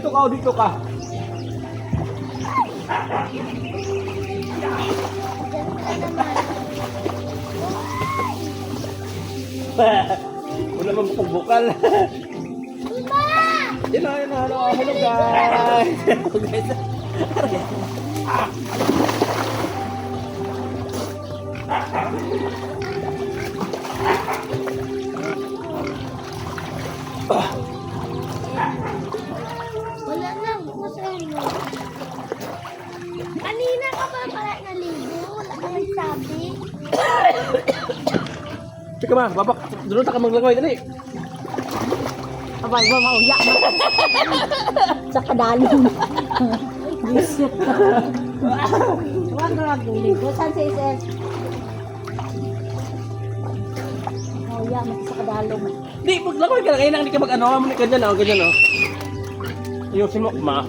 dito ka, dito ka. Wala man bukal-bukal. Yun na, hello guys. Hello guys. Wala na, bukasan mo. Kanina ka pa pala naligo, wala ka nagsabi. Sige ma, babak. Doon ka maglangoy, dali. Abay, mauya na. Sa kadalong. Bisip. Huwag na magligo. Saan si Ises? Mauya na sa kadalong. Di, maglangoy ka na. Kaya na hindi ka mag-ano. Ganyan o, ganyan o. Ayusin mo, ma.